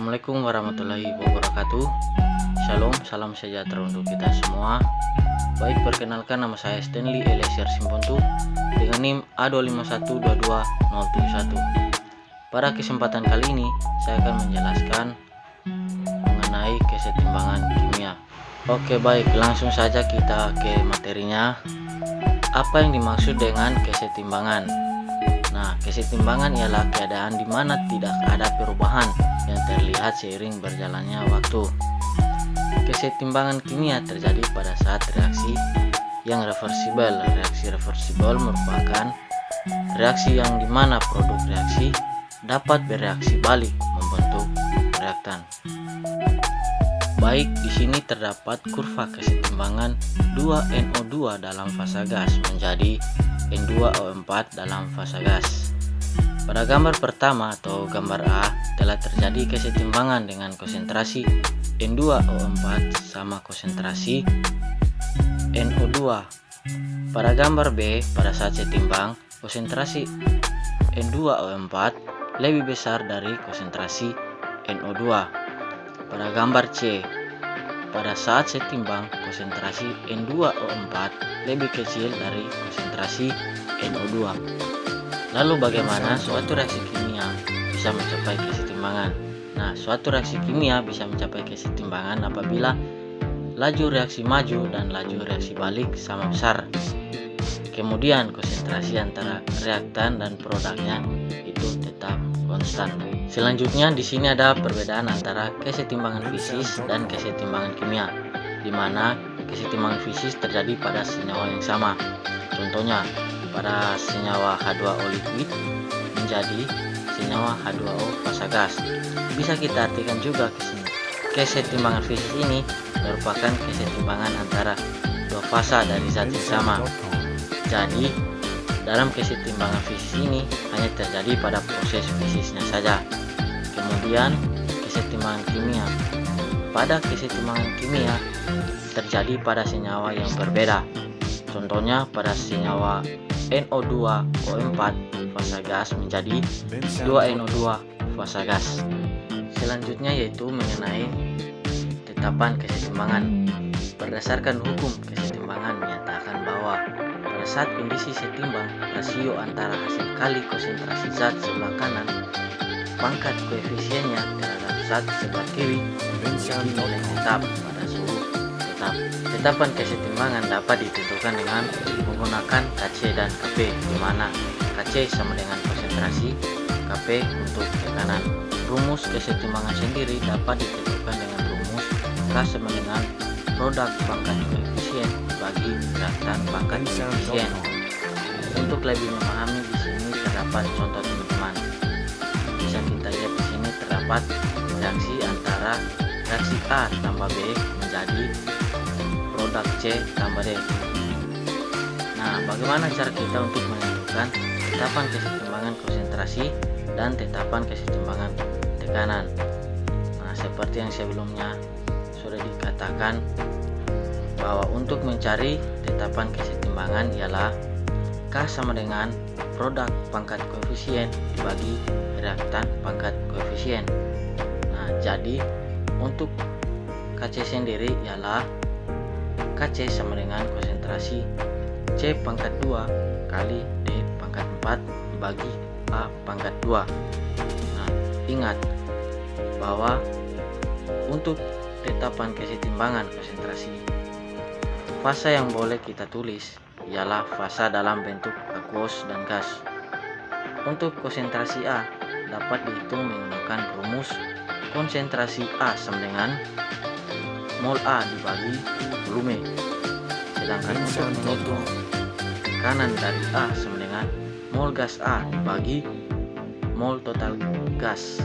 Assalamualaikum warahmatullahi wabarakatuh. Shalom, salam sejahtera untuk kita semua. Baik, perkenalkan nama saya Stanley Eliezer Simpontu dengan NIM A2512271. Pada kesempatan kali ini saya akan menjelaskan mengenai kesetimbangan kimia. Oke, baik, langsung saja kita ke materinya. Apa yang dimaksud dengan kesetimbangan? Nah, kesetimbangan ialah keadaan di mana tidak ada perubahan yang terlihat seiring berjalannya waktu. Kesetimbangan kimia terjadi pada saat reaksi yang reversibel. Reaksi reversibel merupakan reaksi yang di mana produk reaksi dapat bereaksi balik membentuk reaktan. Baik, di sini terdapat kurva kesetimbangan 2NO2 dalam fasa gas menjadi N2O4 dalam fasa gas. Pada gambar pertama atau gambar A telah terjadi kesetimbangan dengan konsentrasi N2O4 sama konsentrasi NO2. Pada gambar B, pada saat setimbang, konsentrasi N2O4 lebih besar dari konsentrasi NO2. Pada gambar C, pada saat setimbang, konsentrasi N2O4 lebih kecil dari konsentrasi NO2. Lalu bagaimana suatu reaksi kimia bisa mencapai kesetimbangan? Nah, suatu reaksi kimia bisa mencapai kesetimbangan apabila laju reaksi maju dan laju reaksi balik sama besar. Kemudian konsentrasi antara reaktan dan produknya itu tetap konstan. Selanjutnya di sini ada perbedaan antara kesetimbangan fisis dan kesetimbangan kimia, di mana kesetimbangan fisis terjadi pada senyawa yang sama. Contohnya, pada senyawa H2O liquid menjadi senyawa H2O fasa gas. Bisa kita artikan juga kesetimbangan fisis ini merupakan kesetimbangan antara dua fasa dari zat yang sama. Jadi, dalam kesetimbangan fisis ini hanya terjadi pada proses fisisnya saja. Kemudian, kesetimbangan kimia. Pada kesetimbangan kimia terjadi pada senyawa yang berbeda. Contohnya pada senyawa NO2O4 fasa gas menjadi 2NO2 fasa gas. Selanjutnya yaitu mengenai tetapan kesetimbangan. Berdasarkan hukum kesetimbangan menyatakan bahwa pada saat kondisi setimbang, rasio antara hasil kali konsentrasi zat sebelah kanan pangkat koefisiennya terhadap zat sebelah kiri menjadi nilai tetap pada suhu tetap. Tetapan kesetimbangan dapat ditentukan dengan menggunakan Kc dan Kp, di mana Kc sama dengan konsentrasi, Kp untuk tekanan. Rumus kesetimbangan sendiri dapat ditentukan dengan rumus K sama dengan produk pangkat koefisien bagi reaktan pangkat koefisien. Untuk lebih memahami, di sini terdapat contoh teman-teman. Bisa kita lihat di sini terdapat reaksi antara reaksi A tambah B menjadi produk C tambah D. Nah, bagaimana cara kita untuk menentukan tetapan kesetimbangan konsentrasi dan tetapan kesetimbangan tekanan? Nah, seperti yang sebelumnya sudah dikatakan bahwa untuk mencari tetapan kesetimbangan ialah K sama dengan produk pangkat koefisien dibagi reaktan pangkat koefisien. Nah, jadi untuk Kc sendiri ialah Kc sama dengan konsentrasi C pangkat 2 kali D pangkat 4 dibagi A pangkat 2. Nah, ingat bahwa untuk tetapan kesetimbangan konsentrasi, fasa yang boleh kita tulis ialah fasa dalam bentuk akuos dan gas. Untuk konsentrasi A dapat dihitung menggunakan rumus konsentrasi A sama dengan mol A dibagi volume. Sedangkan untuk menghitung tekanan dari A sama dengan mol gas A dibagi mol total gas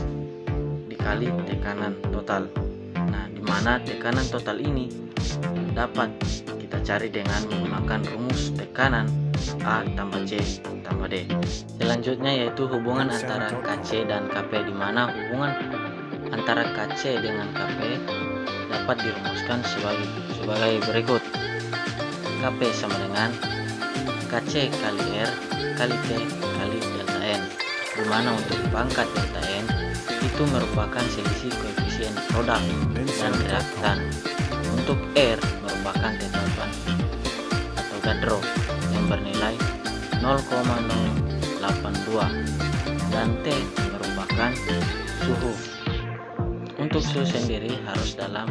dikali tekanan total. Nah, di mana tekanan total ini dapat kita cari dengan menggunakan rumus tekanan A tambah C tambah D. Selanjutnya yaitu hubungan antara Kc dan Kp, di mana hubungan antara Kc dengan Kp dapat dirumuskan sebagai berikut. Kp sama dengan Kc kali R kali T kali delta N, di mana untuk pangkat delta N itu merupakan selisih koefisien produk dan reaktan. Untuk R merupakan tetapan atau gadro yang bernilai 0,082 dan T merupakan suhu. Untuk suhu sendiri harus dalam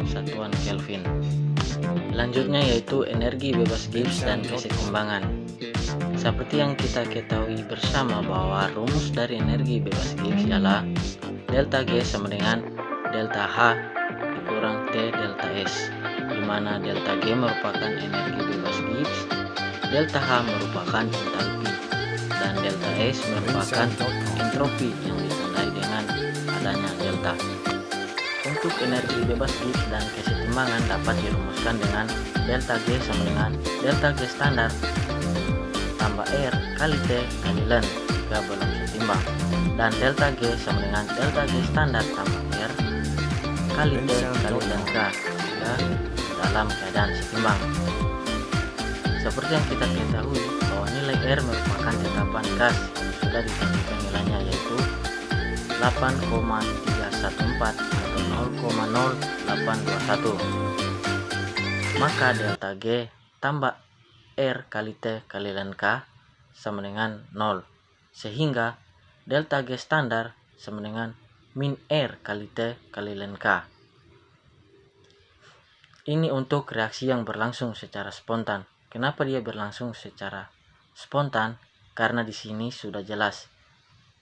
satuan Kelvin. Selanjutnya yaitu energi bebas Gibbs dan kesetimbangan. Seperti yang kita ketahui bersama bahwa rumus dari energi bebas Gibbs ialah delta G sama dengan delta H dikurang T delta S, di mana delta G merupakan energi bebas Gibbs, delta H merupakan entalpi, dan delta S merupakan entropi yang ditandai dengan adanya delta. Untuk energi bebas Gibbs dan kesetimbangan dapat dirumuskan dengan delta G sama dengan delta G standar tambah R kali T kali Ln jika belum setimbang, dan delta G sama dengan delta G standar tambah R kali T kali Ln K jika dalam keadaan setimbang. Seperti yang kita ketahui bahwa nilai R merupakan tetapan gas yang sudah ditentukan nilainya, yaitu 8,314 atau 0,0821. Maka delta G tambah R kali T kali Ln K sama dengan 0, sehingga delta G standar sama dengan min R kali T kali Ln K. Ini untuk reaksi yang berlangsung secara spontan. Kenapa dia berlangsung secara spontan? Karena di sini sudah jelas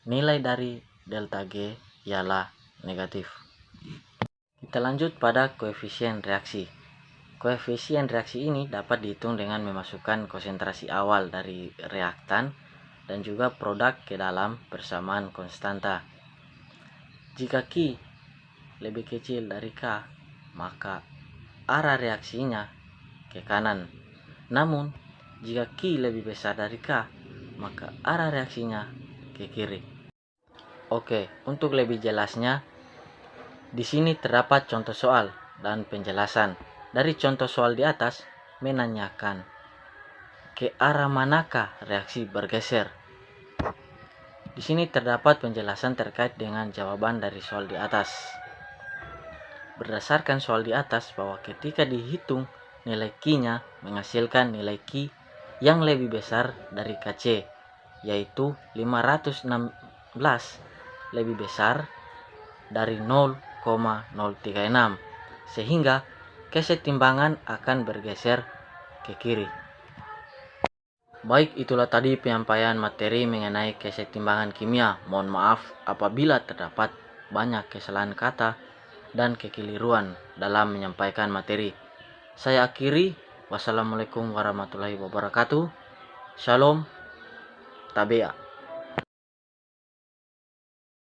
nilai dari delta G ialah negatif. Kita lanjut pada koefisien reaksi. Koefisien reaksi ini dapat dihitung dengan memasukkan konsentrasi awal dari reaktan dan juga produk ke dalam persamaan konstanta. Jika Q lebih kecil dari K, maka arah reaksinya ke kanan. Namun, jika Q lebih besar dari K, maka arah reaksinya ke kiri. Oke, untuk lebih jelasnya, di sini terdapat contoh soal dan penjelasan. Dari contoh soal di atas menanyakan ke arah manakah reaksi bergeser. Di sini terdapat penjelasan terkait dengan jawaban dari soal di atas. Berdasarkan soal di atas bahwa ketika dihitung nilai Q-nya menghasilkan nilai Q yang lebih besar dari Kc, yaitu 516 lebih besar dari 0,036, sehingga kesetimbangan akan bergeser ke kiri. Baik, itulah tadi penyampaian materi mengenai kesetimbangan kimia. Mohon maaf apabila terdapat banyak kesalahan kata dan kekeliruan dalam menyampaikan materi. Saya akhiri. Wassalamualaikum warahmatullahi wabarakatuh. Shalom. Tabea.